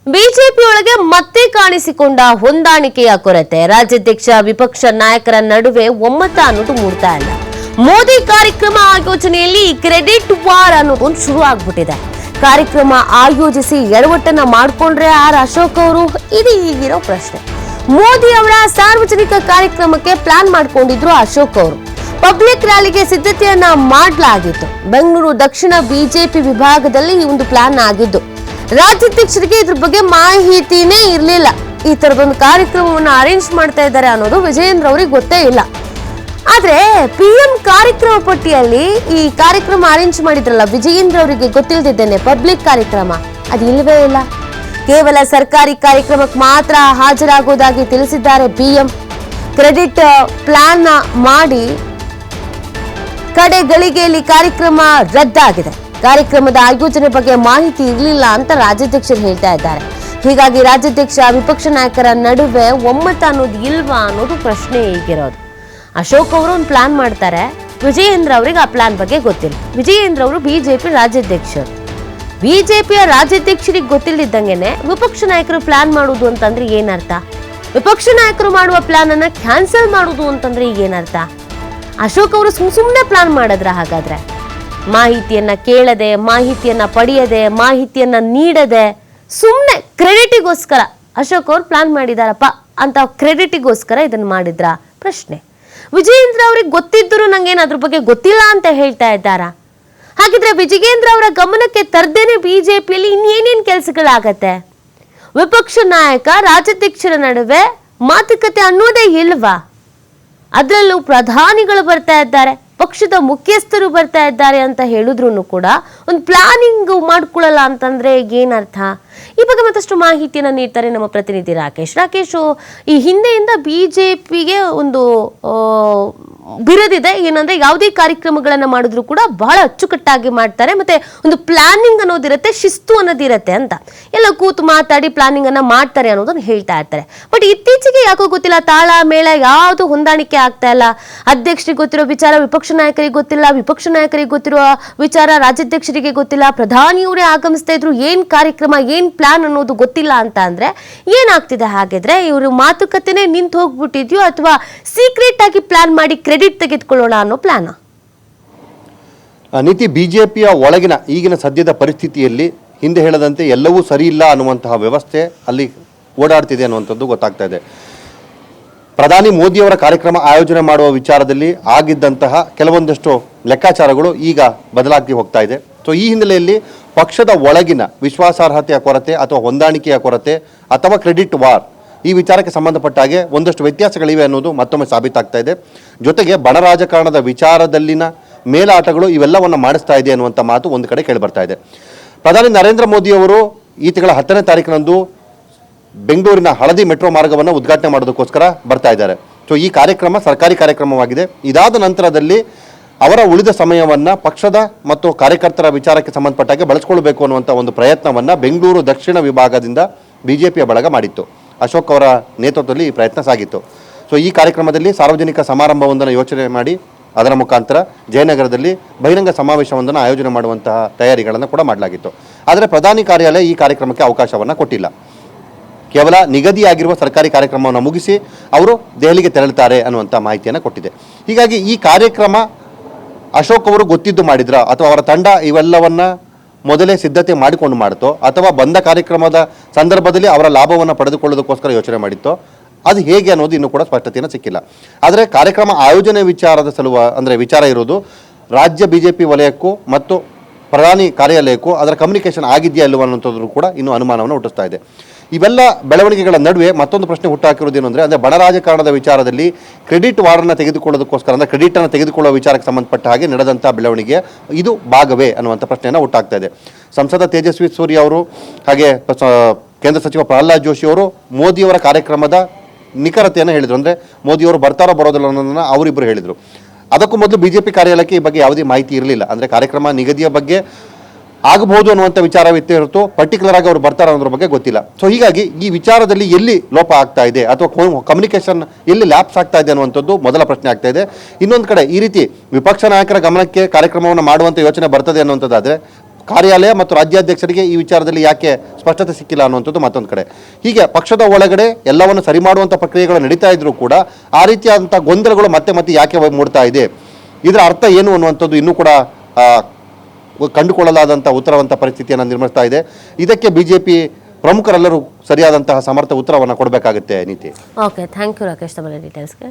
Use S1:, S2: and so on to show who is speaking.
S1: ಬಿಜೆಪಿಯೊಳಗೆ ಮತ್ತೆ ಕಾಣಿಸಿಕೊಂಡ ಹೊಂದಾಣಿಕೆಯ ಕೊರತೆ. ರಾಜ್ಯಾಧ್ಯಕ್ಷ ವಿಪಕ್ಷ ನಾಯಕರ ನಡುವೆ ಒಮ್ಮತ ಅನ್ನೋದು ಮೂಡ್ತಾ ಇಲ್ಲ. ಮೋದಿ ಕಾರ್ಯಕ್ರಮ ಆಯೋಜನೆಯಲ್ಲಿ ಕ್ರೆಡಿಟ್ ವಾರ್ ಅನ್ನೋದು ಶುರು ಆಗ್ಬಿಟ್ಟಿದೆ. ಕಾರ್ಯಕ್ರಮ ಆಯೋಜಿಸಿ ಎಡವಟ್ಟನ್ನ ಮಾಡ್ಕೊಂಡ್ರೆ ಅಶೋಕ್ ಅವರು ಇದು ಈಗಿರೋ ಪ್ರಶ್ನೆ. ಮೋದಿ ಅವರ ಸಾರ್ವಜನಿಕ ಕಾರ್ಯಕ್ರಮಕ್ಕೆ ಪ್ಲಾನ್ ಮಾಡ್ಕೊಂಡಿದ್ರು ಅಶೋಕ್ ಅವರು. ಪಬ್ಲಿಕ್ ರ್ಯಾಲಿಗೆ ಸಿದ್ಧತೆಯನ್ನ ಮಾಡಲಾಗಿತ್ತು. ಬೆಂಗಳೂರು ದಕ್ಷಿಣ ಬಿಜೆಪಿ ವಿಭಾಗದಲ್ಲಿ ಈ ಒಂದು ಪ್ಲಾನ್ ಆಗಿದ್ದು, ರಾಜ್ಯಾಧ್ಯಕ್ಷರಿಗೆ ಇದ್ರ ಬಗ್ಗೆ ಮಾಹಿತಿನೇ ಇರಲಿಲ್ಲ. ಈ ತರದೊಂದು ಕಾರ್ಯಕ್ರಮವನ್ನು ಅರೇಂಜ್ ಮಾಡ್ತಾ ಇದ್ದಾರೆ ಅನ್ನೋದು ವಿಜಯೇಂದ್ರ ಅವರಿಗೆ ಗೊತ್ತೇ ಇಲ್ಲ. ಆದ್ರೆ PM ಕಾರ್ಯಕ್ರಮ ಪಟ್ಟಿಯಲ್ಲಿ ಈ ಕಾರ್ಯಕ್ರಮ ಅರೇಂಜ್ ಮಾಡಿದ್ರಲ್ಲ ವಿಜಯೇಂದ್ರ ಅವರಿಗೆ ಗೊತ್ತಿಲ್ಲದಿದ್ದೇನೆ ಪಬ್ಲಿಕ್ ಕಾರ್ಯಕ್ರಮ ಅದು ಇಲ್ಲವೇ ಇಲ್ಲ. ಕೇವಲ ಸರ್ಕಾರಿ ಕಾರ್ಯಕ್ರಮಕ್ಕೆ ಮಾತ್ರ ಹಾಜರಾಗುವುದಾಗಿ ತಿಳಿಸಿದ್ದಾರೆ PM. ಕ್ರೆಡಿಟ್ ಪ್ಲಾನ್ ಮಾಡಿ ಕಡೆ ಗಳಿಗೆಯಲ್ಲಿ ಕಾರ್ಯಕ್ರಮ ರದ್ದಾಗಿದೆ. ಕಾರ್ಯಕ್ರಮದ ಆಯೋಜನೆ ಬಗ್ಗೆ ಮಾಹಿತಿ ಇರಲಿಲ್ಲ ಅಂತ ರಾಜ್ಯಾಧ್ಯಕ್ಷರು ಹೇಳ್ತಾ ಇದ್ದಾರೆ. ಹೀಗಾಗಿ ರಾಜ್ಯಾಧ್ಯಕ್ಷ ವಿಪಕ್ಷ ನಾಯಕರ ನಡುವೆ ಒಮ್ಮತ ಅನ್ನೋದು ಇಲ್ವಾ ಅನ್ನೋದು ಪ್ರಶ್ನೆ ಈಗಿರೋದು. ಅಶೋಕ್ ಅವರು ಒಂದು ಪ್ಲಾನ್ ಮಾಡ್ತಾರೆ, ವಿಜಯೇಂದ್ರ ಅವರಿಗೆ ಆ ಪ್ಲಾನ್ ಬಗ್ಗೆ ಗೊತ್ತಿಲ್ಲ. ವಿಜಯೇಂದ್ರ ಅವರು ಬಿಜೆಪಿ ರಾಜ್ಯಾಧ್ಯಕ್ಷರು. ಬಿಜೆಪಿಯ ರಾಜ್ಯಾಧ್ಯಕ್ಷರಿಗೆ ಗೊತ್ತಿಲ್ಲದಿದ್ದಂಗೆನೆ ವಿಪಕ್ಷ ನಾಯಕರು ಪ್ಲಾನ್ ಮಾಡುವುದು ಅಂತಂದ್ರೆ ಏನರ್ಥ? ವಿಪಕ್ಷ ನಾಯಕರು ಮಾಡುವ ಪ್ಲಾನ್ ಅನ್ನ ಕ್ಯಾನ್ಸಲ್ ಮಾಡುವುದು ಅಂತಂದ್ರೆ ಏನರ್ಥ? ಅಶೋಕ್ ಅವರು ಸುಮ್ಮನೆ ಪ್ಲಾನ್ ಮಾಡಿದ್ರ? ಹಾಗಾದ್ರೆ ಮಾಹಿತಿಯನ್ನ ಕೇಳದೆ, ಮಾಹಿತಿಯನ್ನ ಪಡೆಯದೆ, ಮಾಹಿತಿಯನ್ನ ನೀಡದೆ ಸುಮ್ಮನೆ ಕ್ರೆಡಿಟಿಗೋಸ್ಕರ ಅಶೋಕ್ ಅವರು ಪ್ಲಾನ್ ಮಾಡಿದಾರಪ್ಪ ಅಂತ ಕ್ರೆಡಿಟಿಗೋಸ್ಕರ ಇದನ್ನ ಮಾಡಿದ್ರ? ಪ್ರಶ್ನೆ. ವಿಜಯೇಂದ್ರ ಅವ್ರಿಗೆ ಗೊತ್ತಿದ್ದರೂ ನಂಗೇನು ಅದ್ರ ಬಗ್ಗೆ ಗೊತ್ತಿಲ್ಲ ಅಂತ ಹೇಳ್ತಾ ಇದ್ದಾರಾ? ಹಾಗಿದ್ರೆ ವಿಜಯೇಂದ್ರ ಅವರ ಗಮನಕ್ಕೆ ತರದೇನೆ ಬಿಜೆಪಿಯಲ್ಲಿ ಇನ್ನೇನೇನು ಕೆಲಸಗಳಾಗತ್ತೆ? ವಿಪಕ್ಷ ನಾಯಕ ರಾಜ್ಯಾಧ್ಯಕ್ಷರ ನಡುವೆ ಮಾತುಕತೆ ಅನ್ನೋದೇ ಇಲ್ವಾ? ಅದರಲ್ಲೂ ಪ್ರಧಾನಿಗಳು ಬರ್ತಾ ಇದ್ದಾರೆ, ಪಕ್ಷದ ಮುಖ್ಯಸ್ಥರು ಬರ್ತಾ ಇದ್ದಾರೆ ಅಂತ ಹೇಳಿದ್ರು ಕೂಡ ಒಂದು ಪ್ಲಾನಿಂಗ್ ಮಾಡ್ಕೊಳ್ಳಲ್ಲ ಅಂತಂದ್ರೆ ಏನರ್ಥ? ಈ ಬಗ್ಗೆ ಮತ್ತಷ್ಟು ಮಾಹಿತಿಯನ್ನು ನೀಡ್ತಾರೆ ನಮ್ಮ ಪ್ರತಿನಿಧಿ ರಾಕೇಶ್. ಈ ಹಿಂದೆಯಿಂದ ಬಿಜೆಪಿಗೆ ಒಂದು ಬಿರದಿದೆ, ಏನಂದ್ರೆ ಯಾವುದೇ ಕಾರ್ಯಕ್ರಮಗಳನ್ನ ಮಾಡಿದ್ರು ಕೂಡ ಬಹಳ ಅಚ್ಚುಕಟ್ಟಾಗಿ ಮಾಡ್ತಾರೆ, ಮತ್ತೆ ಒಂದು ಪ್ಲಾನಿಂಗ್ ಅನ್ನೋದಿರುತ್ತೆ, ಶಿಸ್ತು ಅನ್ನೋದಿರುತ್ತೆ ಅಂತ ಎಲ್ಲ ಕೂತು ಮಾತಾಡಿ ಪ್ಲಾನಿಂಗ್ ಅನ್ನ ಮಾಡ್ತಾರೆ ಅನ್ನೋದನ್ನ ಹೇಳ್ತಾ ಇರ್ತಾರೆ. ಬಟ್ ಇತ್ತೀಚೆಗೆ ಯಾಕೋ ಗೊತ್ತಿಲ್ಲ, ತಾಳ ಮೇಳ ಯಾವುದು ಹೊಂದಾಣಿಕೆ ಆಗ್ತಾ ಇಲ್ಲ. ಅಧ್ಯಕ್ಷರಿಗೆ ಗೊತ್ತಿರೋ ವಿಚಾರ ವಿಪಕ್ಷ ನಾಯಕರಿಗೆ ಗೊತ್ತಿಲ್ಲ, ವಿಪಕ್ಷ ನಾಯಕರಿಗೆ ಗೊತ್ತಿರುವ ವಿಚಾರ ರಾಜ್ಯಾಧ್ಯಕ್ಷರಿಗೆ ಗೊತ್ತಿಲ್ಲ. ಪ್ರಧಾನಿಯವರೇ ಆಗಮಿಸ್ತಾ ಇದ್ರು, ಏನ್ ಕಾರ್ಯಕ್ರಮ ಏನ್ ಪ್ಲಾನ್ ಅನ್ನೋದು ಗೊತ್ತಿಲ್ಲ ಅಂತ ಅಂದ್ರೆ ಏನಾಗ್ತಿದೆ? ಹಾಗಿದ್ರೆ ಇವರು ಮಾತುಕತೆನೆ ನಿಂತು ಹೋಗ್ಬಿಟ್ಟಿದ್ಯೋ ಅಥವಾ ಸೀಕ್ರೆಟ್ ಆಗಿ ಪ್ಲಾನ್ ಮಾಡಿ ಕ್ರೆಡಿಟ್ ತೆಗೆದುಕೊಳ್ಳೋಣ ಅನ್ನೋ ಪ್ಲಾನ್?
S2: ನೀತಿ ಬಿಜೆಪಿಯ ಒಳಗಿನ ಈಗಿನ ಸದ್ಯದ ಪರಿಸ್ಥಿತಿಯಲ್ಲಿ ಹಿಂದೆ ಹೇಳದಂತೆ ಎಲ್ಲವೂ ಸರಿ ಇಲ್ಲ ಅನ್ನುವಂತಹ ವ್ಯವಸ್ಥೆ ಅಲ್ಲಿ ಓಡಾಡ್ತಿದೆ ಅನ್ನುವಂಥದ್ದು ಗೊತ್ತಾಗ್ತಾ ಇದೆ. ಪ್ರಧಾನಿ ಮೋದಿಯವರ ಕಾರ್ಯಕ್ರಮ ಆಯೋಜನೆ ಮಾಡುವ ವಿಚಾರದಲ್ಲಿ ಆಗಿದ್ದಂತಹ ಕೆಲವೊಂದಷ್ಟು ಲೆಕ್ಕಾಚಾರಗಳು ಈಗ ಬದಲಾಗಿ ಹೋಗ್ತಾ ಇದೆ. ಸೊ ಈ ಹಿನ್ನೆಲೆಯಲ್ಲಿ ಪಕ್ಷದ ಒಳಗಿನ ವಿಶ್ವಾಸಾರ್ಹತೆಯ ಕೊರತೆ ಅಥವಾ ಹೊಂದಾಣಿಕೆಯ ಕೊರತೆ ಅಥವಾ ಕ್ರೆಡಿಟ್ ವಾರ್ ಈ ವಿಚಾರಕ್ಕೆ ಸಂಬಂಧಪಟ್ಟ ಹಾಗೆ ಒಂದಷ್ಟು ವ್ಯತ್ಯಾಸಗಳಿವೆ ಅನ್ನೋದು ಮತ್ತೊಮ್ಮೆ ಸಾಬೀತಾಗ್ತಾ ಇದೆ. ಜೊತೆಗೆ ಬಣ ರಾಜಕಾರಣದ ವಿಚಾರದಲ್ಲಿನ ಮೇಲಾಟಗಳು ಇವೆಲ್ಲವನ್ನು ಮಾಡಿಸ್ತಾ ಇದೆ ಅನ್ನುವಂಥ ಮಾತು ಒಂದು ಕಡೆ ಕೇಳಿಬರ್ತಾ ಇದೆ. ಪ್ರಧಾನಿ ನರೇಂದ್ರ ಮೋದಿಯವರು ಈ ತಿಂಗಳ 10ನೇ ತಾರೀಕಿನಂದು ಬೆಂಗಳೂರಿನ ಹಳದಿ ಮೆಟ್ರೋ ಮಾರ್ಗವನ್ನು ಉದ್ಘಾಟನೆ ಮಾಡೋದಕ್ಕೋಸ್ಕರ ಬರ್ತಾ ಇದ್ದಾರೆ. ಸೊ ಈ ಕಾರ್ಯಕ್ರಮ ಸರ್ಕಾರಿ ಕಾರ್ಯಕ್ರಮವಾಗಿದೆ. ಇದಾದ ನಂತರದಲ್ಲಿ ಅವರ ಉಳಿದ ಸಮಯವನ್ನು ಪಕ್ಷದ ಮತ್ತು ಕಾರ್ಯಕರ್ತರ ವಿಚಾರಕ್ಕೆ ಸಂಬಂಧಪಟ್ಟಾಗೆ ಬಳಸ್ಕೊಳ್ಬೇಕು ಅನ್ನುವಂಥ ಒಂದು ಪ್ರಯತ್ನವನ್ನು ಬೆಂಗಳೂರು ದಕ್ಷಿಣ ವಿಭಾಗದಿಂದ ಬಿಜೆಪಿಯ ಬಳಗ ಮಾಡಿತ್ತು. ಅಶೋಕ್ ಅವರ ನೇತೃತ್ವದಲ್ಲಿ ಈ ಪ್ರಯತ್ನ ಸಾಗಿತ್ತು. ಸೊ ಈ ಕಾರ್ಯಕ್ರಮದಲ್ಲಿ ಸಾರ್ವಜನಿಕ ಸಮಾರಂಭವೊಂದನ್ನು ಯೋಚನೆ ಮಾಡಿ ಅದರ ಮುಖಾಂತರ ಜಯನಗರದಲ್ಲಿ ಬಹಿರಂಗ ಸಮಾವೇಶವೊಂದನ್ನು ಆಯೋಜನೆ ಮಾಡುವಂತಹ ತಯಾರಿಗಳನ್ನು ಕೂಡ ಮಾಡಲಾಗಿತ್ತು. ಆದರೆ ಪ್ರಧಾನಿ ಕಾರ್ಯಾಲಯ ಈ ಕಾರ್ಯಕ್ರಮಕ್ಕೆ ಅವಕಾಶವನ್ನು ಕೊಟ್ಟಿಲ್ಲ. ಕೇವಲ ನಿಗದಿಯಾಗಿರುವ ಸರ್ಕಾರಿ ಕಾರ್ಯಕ್ರಮವನ್ನು ಮುಗಿಸಿ ಅವರು ದೆಹಲಿಗೆ ತೆರಳುತ್ತಾರೆ ಅನ್ನುವಂಥ ಮಾಹಿತಿಯನ್ನು ಕೊಟ್ಟಿದೆ. ಹೀಗಾಗಿ ಈ ಕಾರ್ಯಕ್ರಮ ಅಶೋಕ್ ಅವರು ಗೊತ್ತಿದ್ದು ಮಾಡಿದ್ರ ಅಥವಾ ಅವರ ತಂಡ ಇವೆಲ್ಲವನ್ನ ಮೊದಲೇ ಸಿದ್ಧತೆ ಮಾಡಿಕೊಂಡು ಮಾಡುತ್ತೋ ಅಥವಾ ಬಂದ ಕಾರ್ಯಕ್ರಮದ ಸಂದರ್ಭದಲ್ಲಿ ಅವರ ಲಾಭವನ್ನು ಪಡೆದುಕೊಳ್ಳೋದಕ್ಕೋಸ್ಕರ ಯೋಚನೆ ಮಾಡಿತ್ತೋ ಅದು ಹೇಗೆ ಅನ್ನೋದು ಇನ್ನೂ ಕೂಡ ಸ್ಪಷ್ಟತೆಯನ್ನು ಸಿಕ್ಕಿಲ್ಲ. ಆದರೆ ಕಾರ್ಯಕ್ರಮ ಆಯೋಜನೆ ವಿಚಾರದ ವಿಚಾರ ಇರೋದು ರಾಜ್ಯ ಬಿಜೆಪಿ ವಲಯಕ್ಕೂ ಮತ್ತು ಪ್ರಧಾನಿ ಕಾರ್ಯಾಲಯಕ್ಕೂ ಅದರ ಕಮ್ಯುನಿಕೇಷನ್ ಆಗಿದೆಯಾ ಇಲ್ಲವೋ ಅನ್ನೋಂಥದ್ದು ಕೂಡ ಇನ್ನೂ ಅನುಮಾನವನ್ನು ಹುಟ್ಟಿಸ್ತಾ ಇದೆ. ಇವೆಲ್ಲ ಬೆಳವಣಿಗೆಗಳ ನಡುವೆ ಮತ್ತೊಂದು ಪ್ರಶ್ನೆ ಹುಟ್ಟಾಕಿರೋದೇನು ಅಂದರೆ ಬಣ ರಾಜಕಾರಣದ ವಿಚಾರದಲ್ಲಿ ಕ್ರೆಡಿಟ್ ವಾರನ್ನು ತೆಗೆದುಕೊಳ್ಳೋದಕ್ಕೋಸ್ಕರ ಕ್ರೆಡಿಟನ್ನು ತೆಗೆದುಕೊಳ್ಳುವ ವಿಚಾರಕ್ಕೆ ಸಂಬಂಧಪಟ್ಟ ಹಾಗೆ ನಡೆದಂಥ ಬೆಳವಣಿಗೆ ಇದು ಭಾಗವೇ ಅನ್ನುವಂಥ ಪ್ರಶ್ನೆಯನ್ನು ಹುಟ್ಟಾಗ್ತಾ ಇದೆ. ಸಂಸದ ತೇಜಸ್ವಿ ಸೂರ್ಯ ಅವರು ಹಾಗೆ ಕೇಂದ್ರ ಸಚಿವ ಪ್ರಹ್ಲಾದ್ ಜೋಶಿ ಅವರು ಮೋದಿಯವರ ಕಾರ್ಯಕ್ರಮದ ನಿಖರತೆಯನ್ನು ಹೇಳಿದರು. ಅಂದರೆ ಮೋದಿಯವರು ಬರ್ತಾರೋ ಬರೋದಿಲ್ಲ ಅನ್ನೋದನ್ನು ಅವರಿಬ್ಬರು ಹೇಳಿದರು. ಅದಕ್ಕೂ ಮೊದಲು ಬಿಜೆಪಿ ಕಾರ್ಯಾಲಯಕ್ಕೆ ಈ ಬಗ್ಗೆ ಯಾವುದೇ ಮಾಹಿತಿ ಇರಲಿಲ್ಲ. ಅಂದರೆ ಕಾರ್ಯಕ್ರಮ ನಿಗದಿಯ ಬಗ್ಗೆ ಆಗಬಹುದು ಅನ್ನುವಂಥ ವಿಚಾರವಿತ್ತೇ ಹೊರತು ಪರ್ಟಿಕ್ಯುಲರ್ ಆಗಿ ಅವರು ಬರ್ತಾರೆ ಅನ್ನೋದ್ರ ಬಗ್ಗೆ ಗೊತ್ತಿಲ್ಲ. ಸೊ ಹೀಗಾಗಿ ಈ ವಿಚಾರದಲ್ಲಿ ಎಲ್ಲಿ ಲೋಪ ಆಗ್ತಾ ಇದೆ ಅಥವಾ ಕಮ್ಯುನಿಕೇಷನ್ ಎಲ್ಲಿ ಲ್ಯಾಪ್ಸ್ ಆಗ್ತಾ ಇದೆ ಅನ್ನುವಂಥದ್ದು ಮೊದಲ ಪ್ರಶ್ನೆ ಆಗ್ತಾ ಇದೆ. ಇನ್ನೊಂದು ಕಡೆ ಈ ರೀತಿ ವಿಪಕ್ಷ ನಾಯಕರ ಗಮನಕ್ಕೆ ಕಾರ್ಯಕ್ರಮವನ್ನು ಮಾಡುವಂಥ ಯೋಚನೆ ಬರ್ತದೆ ಅನ್ನುವಂಥದ್ದಾದರೆ ಕಾರ್ಯಾಲಯ ಮತ್ತು ರಾಜ್ಯಾಧ್ಯಕ್ಷರಿಗೆ ಈ ವಿಚಾರದಲ್ಲಿ ಯಾಕೆ ಸ್ಪಷ್ಟತೆ ಸಿಕ್ಕಿಲ್ಲ ಅನ್ನುವಂಥದ್ದು ಮತ್ತೊಂದು ಕಡೆ. ಹೀಗೆ ಪಕ್ಷದ ಒಳಗಡೆ ಎಲ್ಲವನ್ನು ಸರಿ ಮಾಡುವಂಥ ಪ್ರಕ್ರಿಯೆಗಳು ನಡೀತಾ ಇದ್ರೂ ಕೂಡ ಆ ರೀತಿಯಾದಂಥ ಗೊಂದಲಗಳು ಮತ್ತೆ ಮತ್ತೆ ಯಾಕೆ ಮೂಡ್ತಾ ಇದೆ, ಇದರ ಅರ್ಥ ಏನು ಅನ್ನುವಂಥದ್ದು ಇನ್ನೂ ಕೂಡ ಕಂಡುಕೊಳ್ಳಲಾದಂಥ ಉತ್ತರವಂತ ಪರಿಸ್ಥಿತಿಯನ್ನು ನಿರ್ಮಿಸ್ತಾ ಇದೆ. ಇದಕ್ಕೆ ಬಿಜೆಪಿ ಪ್ರಮುಖರೆಲ್ಲರೂ ಸರಿಯಾದಂತಹ ಸಮರ್ಥ ಉತ್ತರವನ್ನು ಕೊಡಬೇಕಾಗುತ್ತೆ. ನೀತಿ.
S1: ಓಕೆ, ಥ್ಯಾಂಕ್ ಯು ರಾಕೇಶ್ ತಮ್ಮ ಡೀಟೇಲ್ಸ್ಗೆ.